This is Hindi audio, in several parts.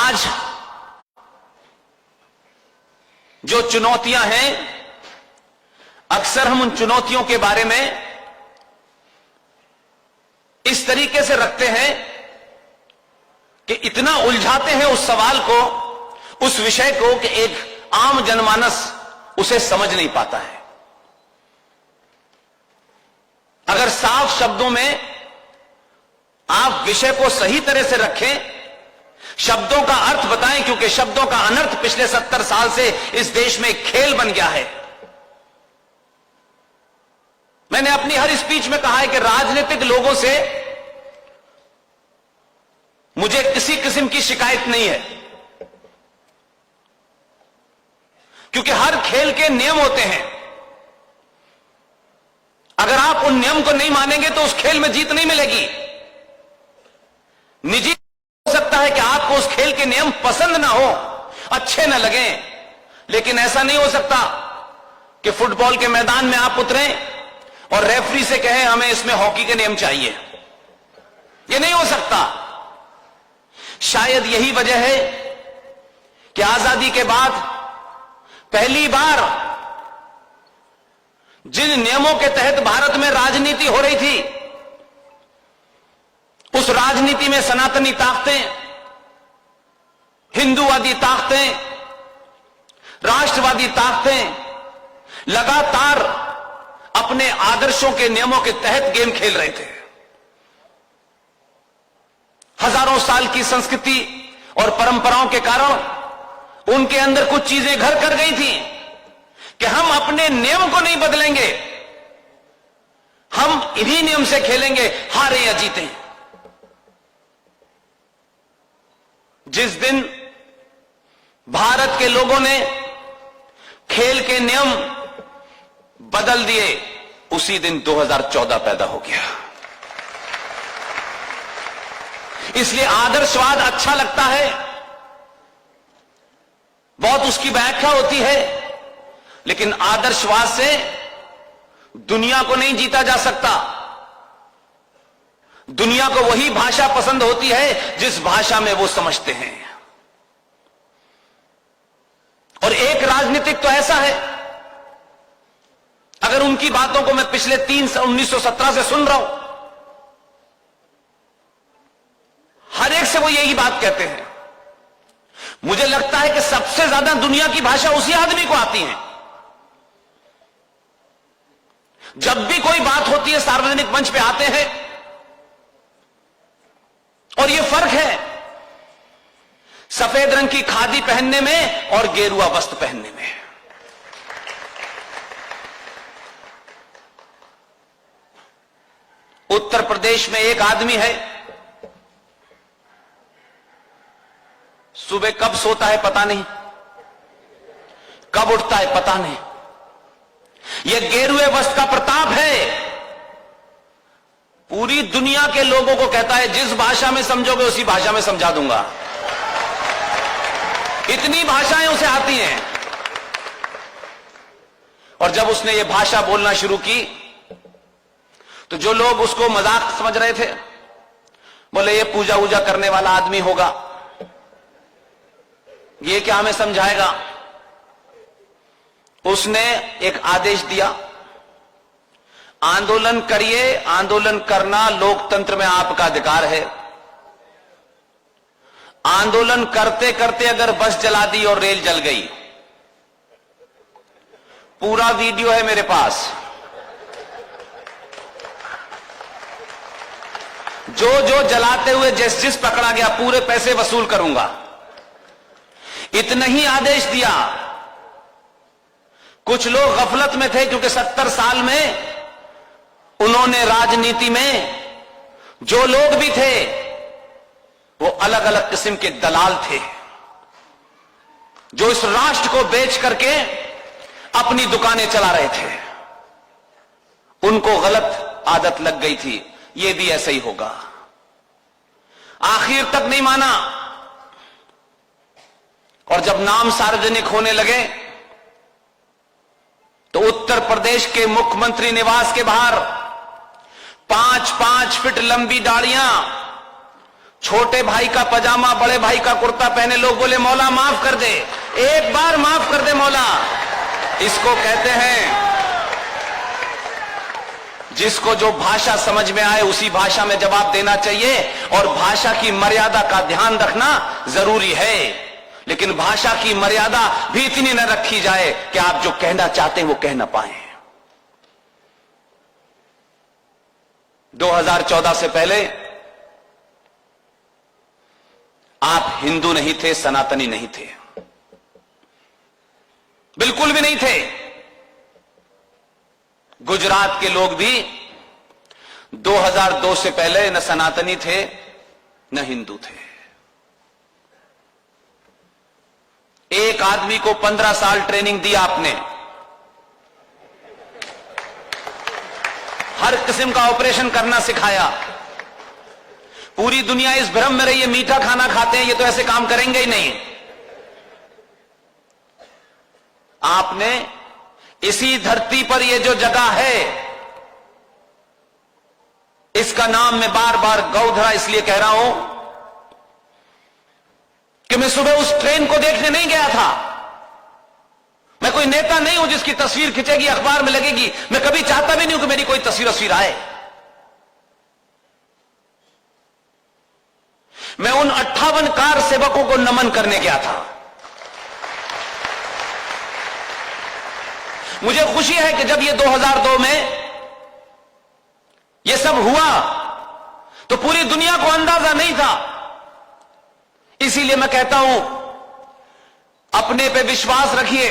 आज जो चुनौतियां हैं, अक्सर हम उन चुनौतियों के बारे में इस तरीके से रखते हैं कि इतना उलझाते हैं उस सवाल को, उस विषय को, कि एक आम जनमानस उसे समझ नहीं पाता है। अगर साफ शब्दों में आप विषय को सही तरह से रखें, शब्दों का अर्थ बताएं, क्योंकि शब्दों का अनर्थ पिछले 70 साल से इस देश में खेल बन गया है। मैंने अपनी हर स्पीच में कहा है कि राजनीतिक लोगों से मुझे किसी किस्म की शिकायत नहीं है, क्योंकि हर खेल के नियम होते हैं। अगर आप उन नियम को नहीं मानेंगे तो उस खेल में जीत नहीं मिलेगी। निजी हो सकता है कि आपको उस खेल के नियम पसंद ना हो, अच्छे ना लगे, लेकिन ऐसा नहीं हो सकता कि फुटबॉल के मैदान में आप उतरें और रेफरी से कहें हमें इसमें हॉकी के नियम चाहिए। यह नहीं हो सकता। शायद यही वजह है कि आजादी के बाद पहली बार जिन नियमों के तहत भारत में राजनीति हो रही थी, उस राजनीति में सनातनी ताकतें, हिंदूवादी ताकतें, राष्ट्रवादी ताकतें लगातार अपने आदर्शों के नियमों के तहत गेम खेल रहे थे। हजारों साल की संस्कृति और परंपराओं के कारण उनके अंदर कुछ चीजें घर कर गई थी कि हम अपने नियम को नहीं बदलेंगे, हम इन्हीं नियम से खेलेंगे, हारे या जीतें। जिस दिन भारत के लोगों ने खेल के नियम बदल दिए, उसी दिन 2014 पैदा हो गया। इसलिए आदर्शवाद अच्छा लगता है, बहुत उसकी व्याख्या होती है, लेकिन आदर्शवाद से दुनिया को नहीं जीता जा सकता। दुनिया को वही भाषा पसंद होती है जिस भाषा में वो समझते हैं। और एक राजनीतिक तो ऐसा है, अगर उनकी बातों को मैं पिछले 1917 से सुन रहा हूं, हर एक से वो यही बात कहते हैं। मुझे लगता है कि सबसे ज्यादा दुनिया की भाषा उसी आदमी को आती है। जब भी कोई बात होती है, सार्वजनिक मंच पे आते हैं, और ये फर्क है सफेद रंग की खादी पहनने में और गेरुआ वस्त्र पहनने में। उत्तर प्रदेश में एक आदमी है, सुबह कब सोता है पता नहीं, कब उठता है पता नहीं। यह गेरुए वस्त्र का प्रताप है। पूरी दुनिया के लोगों को कहता है जिस भाषा में समझोगे उसी भाषा में समझा दूंगा। इतनी भाषाएं उसे आती हैं। और जब उसने ये भाषा बोलना शुरू की तो जो लोग उसको मजाक समझ रहे थे, बोले ये पूजा वूजा करने वाला आदमी होगा, ये क्या हमें समझाएगा। उसने एक आदेश दिया, आंदोलन करिए, आंदोलन करना लोकतंत्र में आपका अधिकार है। आंदोलन करते करते अगर बस जला दी और रेल जल गई, पूरा वीडियो है मेरे पास, जो जो जलाते हुए जिस जिस पकड़ा गया पूरे पैसे वसूल करूंगा। इतना ही आदेश दिया। कुछ लोग गफलत में थे, क्योंकि 70 साल में उन्होंने राजनीति में जो लोग भी थे वो अलग अलग किस्म के दलाल थे, जो इस राष्ट्र को बेच करके अपनी दुकानें चला रहे थे। उनको गलत आदत लग गई थी, ये भी ऐसा ही होगा। आखिर तक नहीं माना, और जब नाम सार्वजनिक होने लगे तो उत्तर प्रदेश के मुख्यमंत्री निवास के बाहर 5-5 फीट लंबी दाढ़ियां, छोटे भाई का पजामा बड़े भाई का कुर्ता पहने लोग बोले मौला माफ कर दे, एक बार माफ कर दे मौला। इसको कहते हैं जिसको जो भाषा समझ में आए उसी भाषा में जवाब देना चाहिए, और भाषा की मर्यादा का ध्यान रखना जरूरी है, लेकिन भाषा की मर्यादा भी इतनी न रखी जाए कि आप जो कहना चाहते हैं वो कह ना पाए। 2014 से पहले आप हिंदू नहीं थे, सनातनी नहीं थे, बिल्कुल भी नहीं थे। गुजरात के लोग भी 2002 से पहले न सनातनी थे न हिंदू थे। एक आदमी को 15 साल ट्रेनिंग दी आपने, हर किस्म का ऑपरेशन करना सिखाया। पूरी दुनिया इस भ्रम में रही है मीठा खाना खाते हैं, ये तो ऐसे काम करेंगे ही नहीं। आपने इसी धरती पर ये जो जगह है, इसका नाम मैं बार बार गौधरा इसलिए कह रहा हूं कि मैं सुबह उस ट्रेन को देखने नहीं गया था। मैं कोई नेता नहीं हूं जिसकी तस्वीर खिंचेगी अखबार में लगेगी। मैं कभी चाहता भी नहीं हूं कि मेरी कोई तस्वीर आए। मैं उन 58 कार सेवकों को नमन करने गया था। मुझे खुशी है कि जब ये 2002 में ये सब हुआ तो पूरी दुनिया को अंदाजा नहीं था। इसीलिए मैं कहता हूं अपने पे विश्वास रखिए,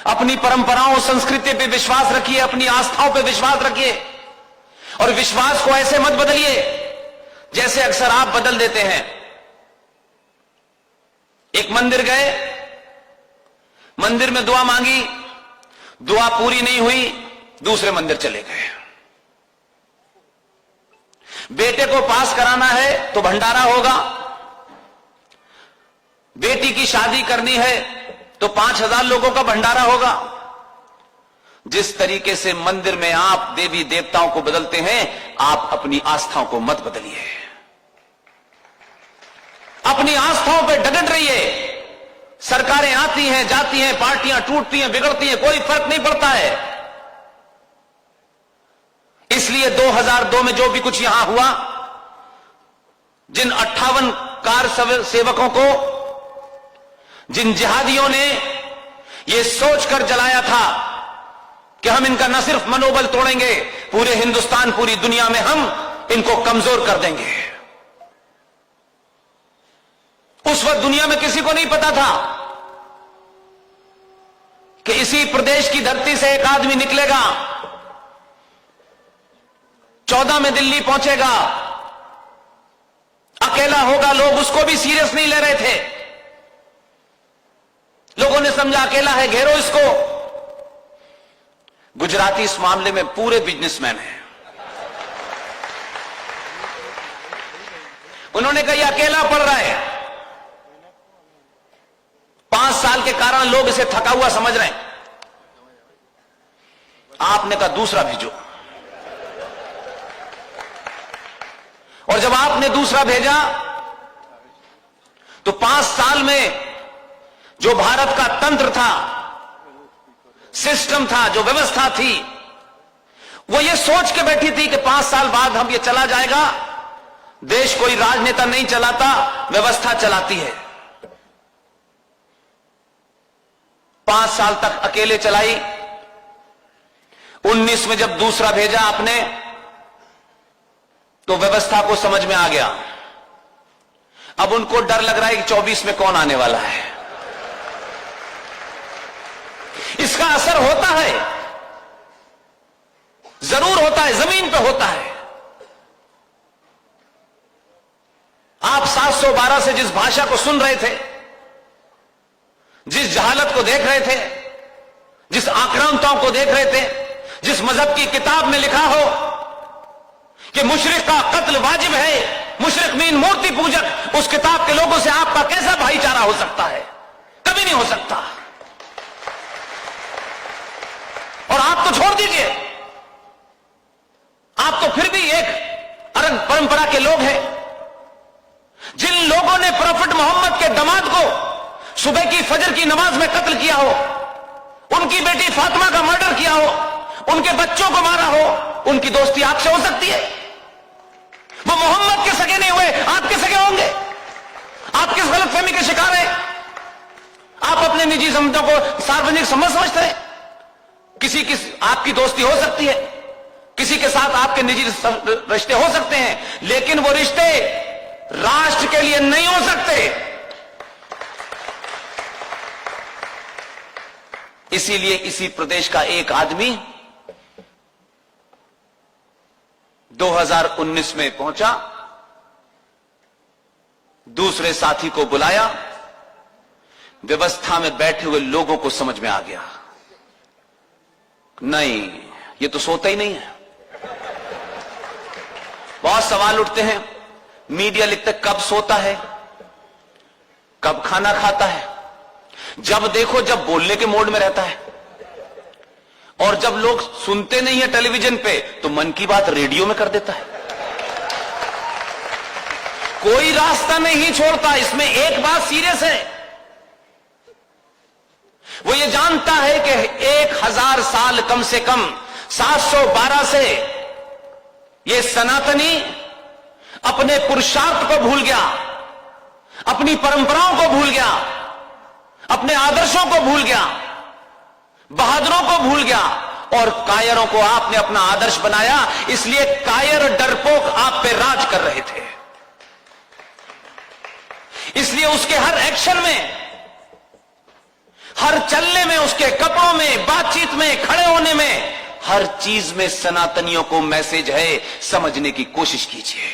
अपनी परंपराओं संस्कृति पे विश्वास रखिए, अपनी आस्थाओं पे विश्वास रखिए, और विश्वास को ऐसे मत बदलिए जैसे अक्सर आप बदल देते हैं। एक मंदिर गए, मंदिर में दुआ मांगी, दुआ पूरी नहीं हुई, दूसरे मंदिर चले गए। बेटे को पास कराना है तो भंडारा होगा, बेटी की शादी करनी है तो 5000 लोगों का भंडारा होगा। जिस तरीके से मंदिर में आप देवी देवताओं को बदलते हैं, आप अपनी आस्थाओं को मत बदलिए। अपनी आस्थाओं पर डगट रहिए। सरकारें आती हैं जाती हैं, पार्टियां टूटती हैं बिगड़ती हैं, कोई फर्क नहीं पड़ता है। इसलिए 2002 में जो भी कुछ यहां हुआ, जिन 58 कार सेवकों को, जिन जिहादियों ने यह सोचकर जलाया था कि हम इनका न सिर्फ मनोबल तोड़ेंगे, पूरे हिंदुस्तान पूरी दुनिया में हम इनको कमजोर कर देंगे। उस वक्त दुनिया में किसी को नहीं पता था कि इसी प्रदेश की धरती से एक आदमी निकलेगा, 14 में दिल्ली पहुंचेगा, अकेला होगा। लोग उसको भी सीरियस नहीं ले रहे थे। लोगों ने समझा अकेला है, घेरो इसको। गुजराती इस मामले में पूरे बिजनेसमैन हैं। उन्होंने कहा यह अकेला पड़ रहा है। 5 साल के कारण लोग इसे थका हुआ समझ रहे हैं। आपने कहा दूसरा भेजो, और जब आपने दूसरा भेजा तो 5 साल में जो भारत का तंत्र था, सिस्टम था, जो व्यवस्था थी, वो ये सोच के बैठी थी कि 5 साल बाद हम ये चला जाएगा। देश कोई राजनेता नहीं चलाता, व्यवस्था चलाती है। 5 साल तक अकेले चलाई। 19 में जब दूसरा भेजा आपने, तो व्यवस्था को समझ में आ गया। अब उनको डर लग रहा है कि 24 में कौन आने वाला है। इसका असर होता है, जरूर होता है, जमीन पे होता है। आप 712 से जिस भाषा को सुन रहे थे, जिस जहालत को देख रहे थे, जिस आक्रांताओं को देख रहे थे, जिस मजहब की किताब में लिखा हो कि मुशरिक का कत्ल वाजिब है, मुशरिक मीन मूर्ति पूजक, उस किताब के लोगों से आपका कैसा भाईचारा हो सकता है? कभी नहीं हो सकता। और आप तो छोड़ दीजिए, आप तो फिर भी एक अलग परंपरा के लोग हैं। सुबह की फजर की नमाज में कत्ल किया हो, उनकी बेटी फातिमा का मर्डर किया हो, उनके बच्चों को मारा हो, उनकी दोस्ती आपसे हो सकती है? वो मोहम्मद के सगे नहीं हुए, आपके सगे होंगे? आप किस गलतफहमी के शिकार हैं? आप अपने निजी समझों को सार्वजनिक समझते हैं। आपकी दोस्ती हो सकती है, किसी के साथ आपके निजी रिश्ते हो सकते हैं, लेकिन वो रिश्ते राष्ट्र के लिए नहीं हो सकते। इसीलिए इसी प्रदेश का एक आदमी 2019 में पहुंचा, दूसरे साथी को बुलाया, व्यवस्था में बैठे हुए लोगों को समझ में आ गया, नहीं ये तो सोता ही नहीं है। बहुत सवाल उठते हैं, मीडिया लिखते कब सोता है, कब खाना खाता है, जब देखो जब बोलने के मोड में रहता है, और जब लोग सुनते नहीं है टेलीविजन पे तो मन की बात रेडियो में कर देता है। कोई रास्ता नहीं छोड़ता। इसमें एक बात सीरियस है, वो ये जानता है कि 1000 साल कम से कम 712 से ये सनातनी अपने पुरुषार्थ को भूल गया, अपनी परंपराओं को भूल गया, अपने आदर्शों को भूल गया, बहादुरों को भूल गया, और कायरों को आपने अपना आदर्श बनाया। इसलिए कायर डरपोक आप पे राज कर रहे थे। इसलिए उसके हर एक्शन में, हर चलने में, उसके कपड़ों में, बातचीत में, खड़े होने में, हर चीज में सनातनियों को मैसेज है। समझने की कोशिश कीजिए।